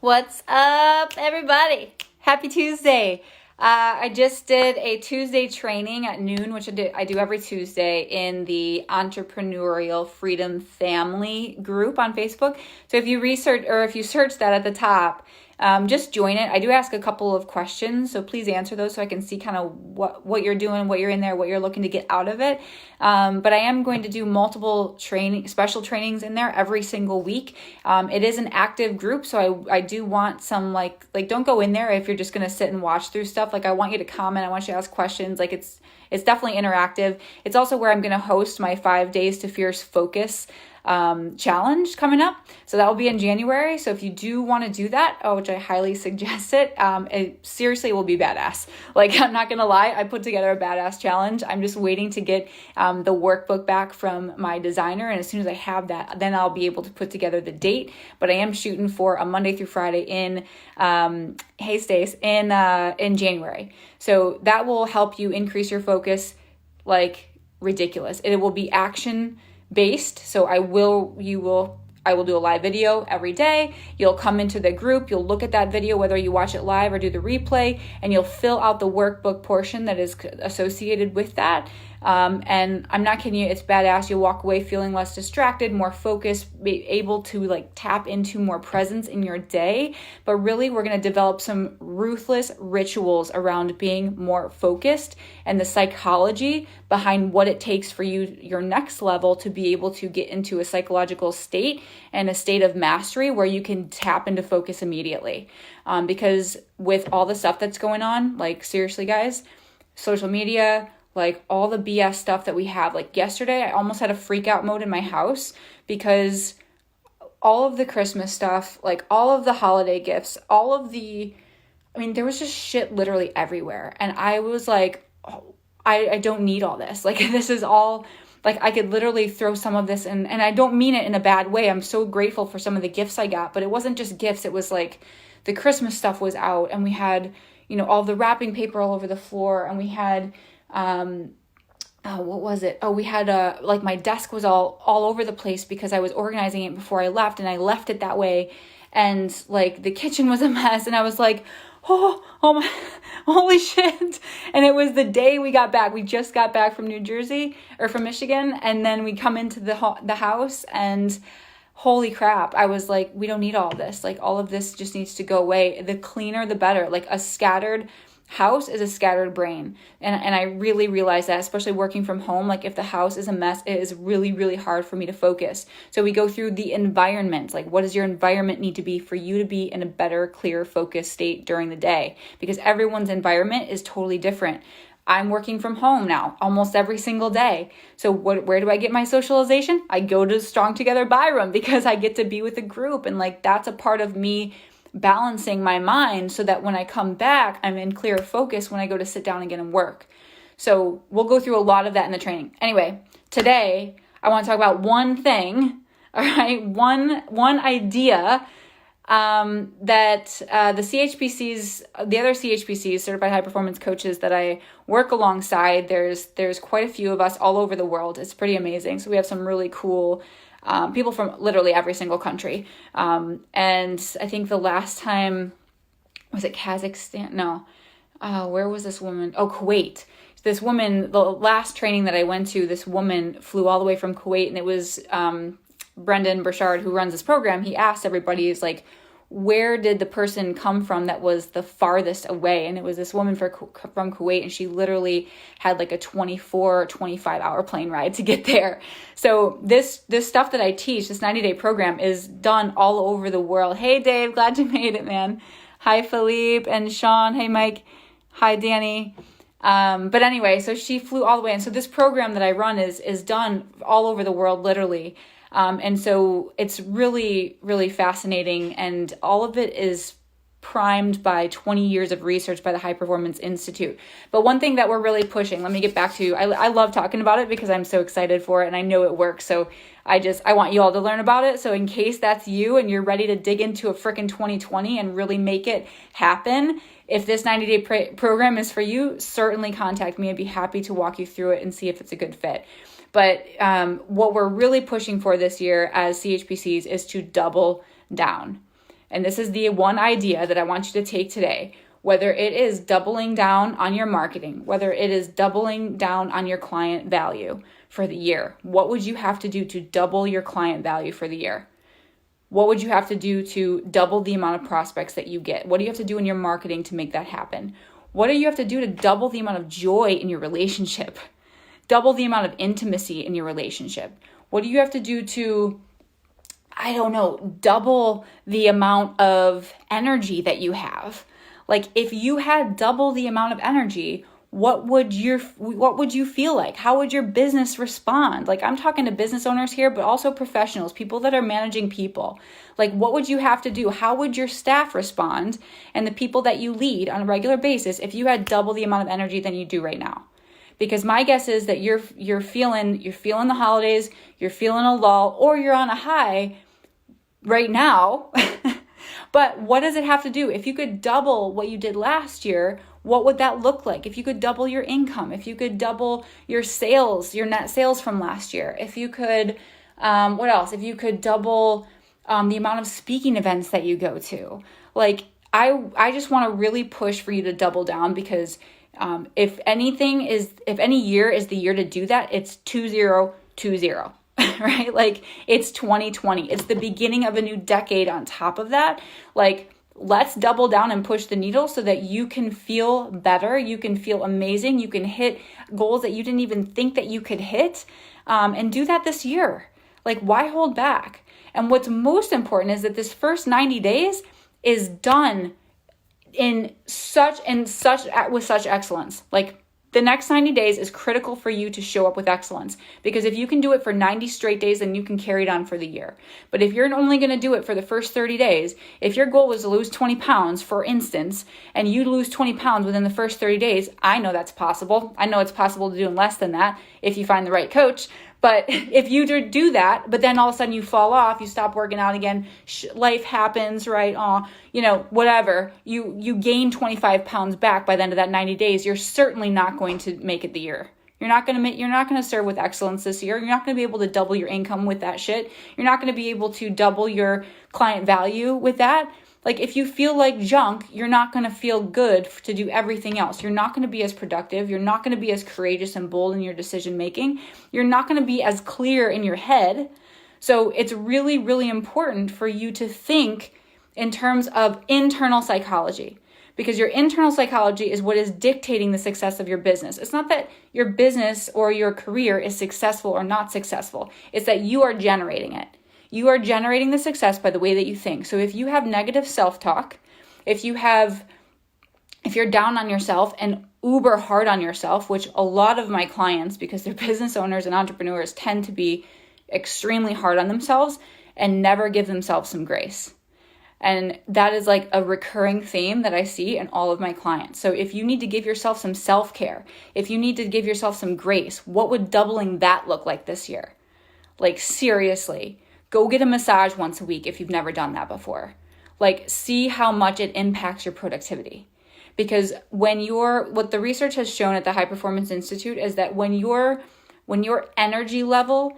What's up, everybody? Happy Tuesday. I just did a Tuesday training at noon, which I do every Tuesday in the Entrepreneurial Freedom Family group on Facebook. So if you search that at the top, just join it. I do ask a couple of questions, so please answer those so I can see kind of what you're doing, what you're in there, what you're looking to get out of it. But I am going to do multiple special trainings in there every single week. It is an active group, so I do want some like don't go in there if you're just gonna sit and watch through stuff. Like I want you to comment, I want you to ask questions. Like it's definitely interactive. It's also where I'm gonna host my 5 days to fierce focus challenge coming up. So that will be in January. So if you do want to do that, which I highly suggest it seriously will be badass. Like I'm not going to lie, I put together a badass challenge. I'm just waiting to get the workbook back from my designer. And as soon as I have that, then I'll be able to put together the date. But I am shooting for a Monday through Friday in January. So that will help you increase your focus like ridiculous. It will be action based. So I will do a live video every day. You'll come into the group, you'll look at that video, whether you watch it live or do the replay, and you'll fill out the workbook portion that is associated with that. And I'm not kidding you, it's badass. You'll walk away feeling less distracted, more focused, be able to like tap into more presence in your day. But really, we're going to develop some ruthless rituals around being more focused and the psychology behind what it takes for your next level to be able to get into a psychological state and a state of mastery where you can tap into focus immediately. Because with all the stuff that's going on, like seriously guys, social media, like all the BS stuff that we have. Like yesterday, I almost had a freak out mode in my house because all of the Christmas stuff, like all of the holiday gifts, there was just shit literally everywhere. And I was like, I don't need all this. Like this is all, like I could literally throw some of this in, and I don't mean it in a bad way. I'm so grateful for some of the gifts I got, but it wasn't just gifts. It was like the Christmas stuff was out, and we had, all the wrapping paper all over the floor, and we had, what was it? We had like my desk was all over the place because I was organizing it before I left, and I left it that way. And like the kitchen was a mess, and I was like, oh my, holy shit. And it was the day we got back. We just got back from New Jersey or from Michigan. And then we come into the house, and holy crap. I was like, we don't need all this. Like all of this just needs to go away. The cleaner, the better. Like a scattered house is a scattered brain. And I really realized that, especially working from home, like if the house is a mess, it is really, really hard for me to focus. So we go through the environment, like what does your environment need to be for you to be in a better, clear, focused state during the day? Because everyone's environment is totally different. I'm working from home now almost every single day. So where do I get my socialization? I go to Strong Together Byram because I get to be with a group, and like that's a part of me balancing my mind so that when I come back, I'm in clear focus when I go to sit down again and work. So we'll go through a lot of that in the training. Anyway, today I want to talk about one thing, all right? One idea that the CHPCs, the other CHPCs, Certified High Performance Coaches that I work alongside, there's quite a few of us all over the world. It's pretty amazing. So we have some really cool people from literally every single country. And I think the last time, was it Kazakhstan? No. Where was this woman? Oh, Kuwait. This woman, the last training that I went to, this woman flew all the way from Kuwait, and it was Brendan Burchard, who runs this program. He asked everybody, he's like, where did the person come from that was the farthest away? And it was this woman from Kuwait, and she literally had like a 24, 25 hour plane ride to get there. So this stuff that I teach, this 90-day program, is done all over the world. Hey, Dave, glad you made it, man. Hi, Philippe and Sean. Hey, Mike. Hi, Danny. But anyway, so she flew all the way. And so this program that I run is done all over the world, literally. And so it's really, really fascinating. And all of it is primed by 20 years of research by the High Performance Institute. But one thing that we're really pushing, let me get back to, I love talking about it because I'm so excited for it and I know it works. So I want you all to learn about it. So in case that's you and you're ready to dig into a frickin' 2020 and really make it happen, if this 90-day program is for you, certainly contact me. I'd be happy to walk you through it and see if it's a good fit. But what we're really pushing for this year as CHPCs is to double down. and this is the one idea that I want you to take today, whether it is doubling down on your marketing, whether it is doubling down on your client value for the year, what would you have to do to double your client value for the year? What would you have to do to double the amount of prospects that you get? What do you have to do in your marketing to make that happen? What do you have to do to double the amount of joy in your relationship? Double the amount of intimacy in your relationship? What do you have to do to, I don't know, double the amount of energy that you have? Like, if you had double the amount of energy, what would you feel like? How would your business respond? Like, I'm talking to business owners here, but also professionals, people that are managing people. Like, what would you have to do? How would your staff respond and the people that you lead on a regular basis if you had double the amount of energy than you do right now? Because my guess is that you're feeling the holidays, you're feeling a lull, or you're on a high right now. But what does it have to do? If you could double what you did last year, what would that look like? If you could double your income, if you could double your sales, your net sales from last year, if you could, what else? If you could double the amount of speaking events that you go to. Like, I just want to really push for you to double down, because if any year is the year to do that, it's 2020. Right? Like, it's 2020. It's the beginning of a new decade on top of that. Like, let's double down and push the needle so that you can feel better. You can feel amazing. You can hit goals that you didn't even think that you could hit, and do that this year. Like, why hold back? And what's most important is that this first 90 days is done with such excellence. Like, the next 90 days is critical for you to show up with excellence, because if you can do it for 90 straight days, then you can carry it on for the year. But if you're only going to do it for the first 30 days, if your goal was to lose 20 pounds, for instance, and you lose 20 pounds within the first 30 days, I know that's possible. I know it's possible to do in less than that if you find the right coach. But if you do that, but then all of a sudden you fall off, you stop working out again, life happens, right? Whatever. You gain 25 pounds back by the end of that 90 days. You're certainly not going to make it the year. You're not going to serve with excellence this year. You're not going to be able to double your income with that shit. You're not going to be able to double your client value with that. Like, if you feel like junk, you're not going to feel good to do everything else. You're not going to be as productive. You're not going to be as courageous and bold in your decision making. You're not going to be as clear in your head. So it's really, really important for you to think in terms of internal psychology, because your internal psychology is what is dictating the success of your business. It's not that your business or your career is successful or not successful. It's that you are generating it. You are generating the success by the way that you think. So if you have negative self-talk, if you're down on yourself and uber hard on yourself, which a lot of my clients, because they're business owners and entrepreneurs, tend to be extremely hard on themselves and never give themselves some grace. And that is like a recurring theme that I see in all of my clients. So if you need to give yourself some self-care, if you need to give yourself some grace, what would doubling that look like this year? Like, seriously. Go get a massage once a week if you've never done that before. Like, see how much it impacts your productivity. Because what the research has shown at the High Performance Institute is that when your energy level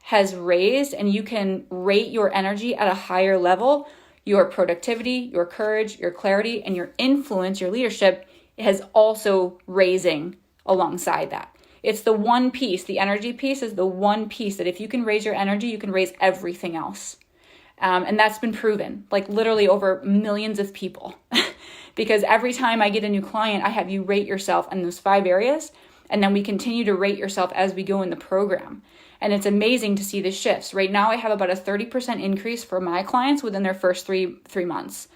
has raised and you can rate your energy at a higher level, your productivity, your courage, your clarity, and your influence, your leadership is also raising alongside that. It's the one piece, the energy piece is the one piece that if you can raise your energy, you can raise everything else. And that's been proven, like literally over millions of people. Because every time I get a new client, I have you rate yourself in those 5 areas. And then we continue to rate yourself as we go in the program. And it's amazing to see the shifts. Right now, I have about a 30% increase for my clients within their first three months.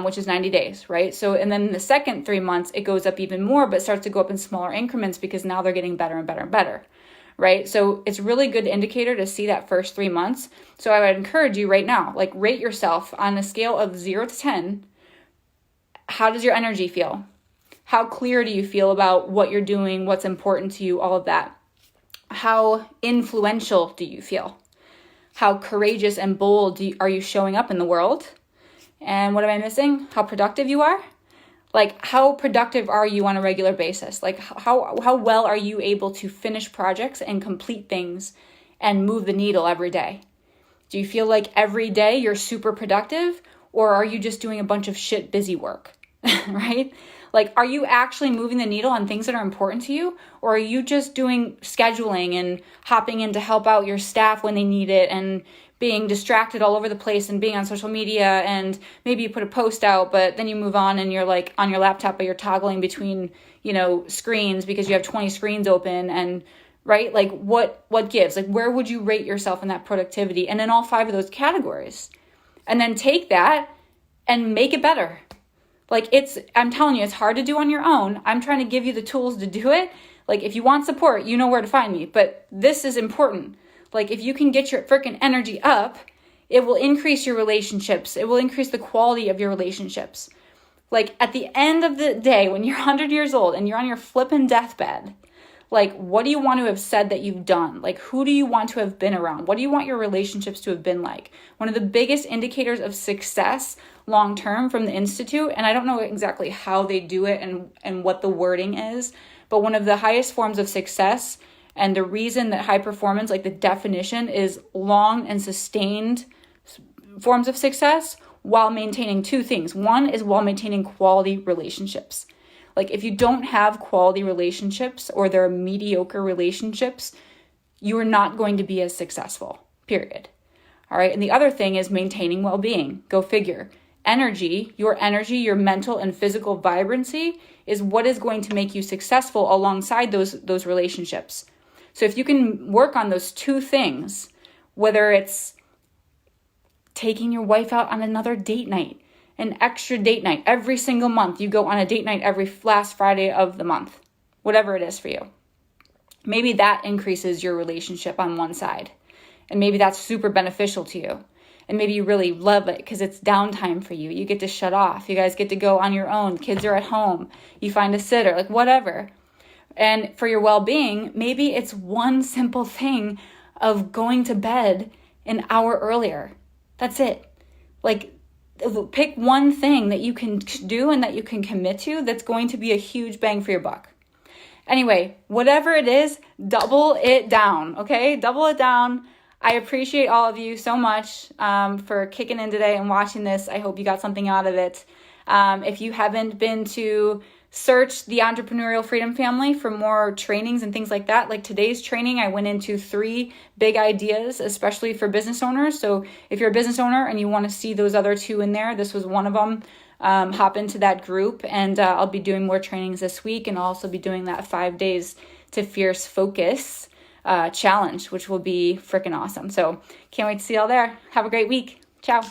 Which is 90 days, right? So, and then the second 3 months, it goes up even more, but starts to go up in smaller increments because now they're getting better and better and better, right? So it's really good indicator to see that first 3 months. So I would encourage you right now, like, rate yourself on a scale of 0 to 10. How does your energy feel? How clear do you feel about what you're doing, what's important to you, all of that? How influential do you feel? How courageous and bold are you showing up in the world? And what am I missing? How productive you are? Like, how productive are you on a regular basis? Like, how well are you able to finish projects and complete things and move the needle every day? Do you feel like every day you're super productive? or are you just doing a bunch of shit busy work, right? Like, are you actually moving the needle on things that are important to you? Or are you just doing scheduling and hopping in to help out your staff when they need it and being distracted all over the place and being on social media, and maybe you put a post out, but then you move on and you're like on your laptop, but you're toggling between, screens because you have 20 screens open, and right? Like what gives? Like, where would you rate yourself in that productivity? And in all 5 of those categories. And then take that and make it better. Like, I'm telling you, it's hard to do on your own. I'm trying to give you the tools to do it. Like, if you want support, you know where to find me. But this is important. Like, if you can get your freaking energy up, it will increase your relationships. It will increase the quality of your relationships. Like, at the end of the day, when you're 100 years old and you're on your flipping deathbed, like, what do you want to have said that you've done? Like, who do you want to have been around? What do you want your relationships to have been like? One of the biggest indicators of success long-term from the Institute, and I don't know exactly how they do it and what the wording is, but one of the highest forms of success, and the reason that high performance, like the definition, is long and sustained forms of success while maintaining 2 things. One is while maintaining quality relationships. Like, if you don't have quality relationships, or they're mediocre relationships, you are not going to be as successful, period. All right. And the other thing is maintaining well-being. Go figure. Energy, your mental and physical vibrancy is what is going to make you successful alongside those relationships. So if you can work on those 2 things, whether it's taking your wife out on another date night, an extra date night every single month. You go on a date night every last Friday of the month, whatever it is for you. Maybe that increases your relationship on one side. And maybe that's super beneficial to you. And maybe you really love it because it's downtime for you. You get to shut off. You guys get to go on your own. Kids are at home. You find a sitter, like whatever. And for your well-being, maybe it's one simple thing of going to bed an hour earlier. That's it. Like, pick one thing that you can do and that you can commit to that's going to be a huge bang for your buck. Anyway, whatever it is, double it down, okay? Double it down. I appreciate all of you so much for kicking in today and watching this. I hope you got something out of it. If you haven't been to search the Entrepreneurial Freedom Family for more trainings and things like that, like today's training, I went into 3 big ideas, especially for business owners. So if you're a business owner and you want to see those other 2 in there, this was one of them. Hop into that group, and I'll be doing more trainings this week, and I'll also be doing that 5 days to Fierce Focus challenge, which will be freaking awesome. So can't wait to see y'all there. Have a great week. Ciao.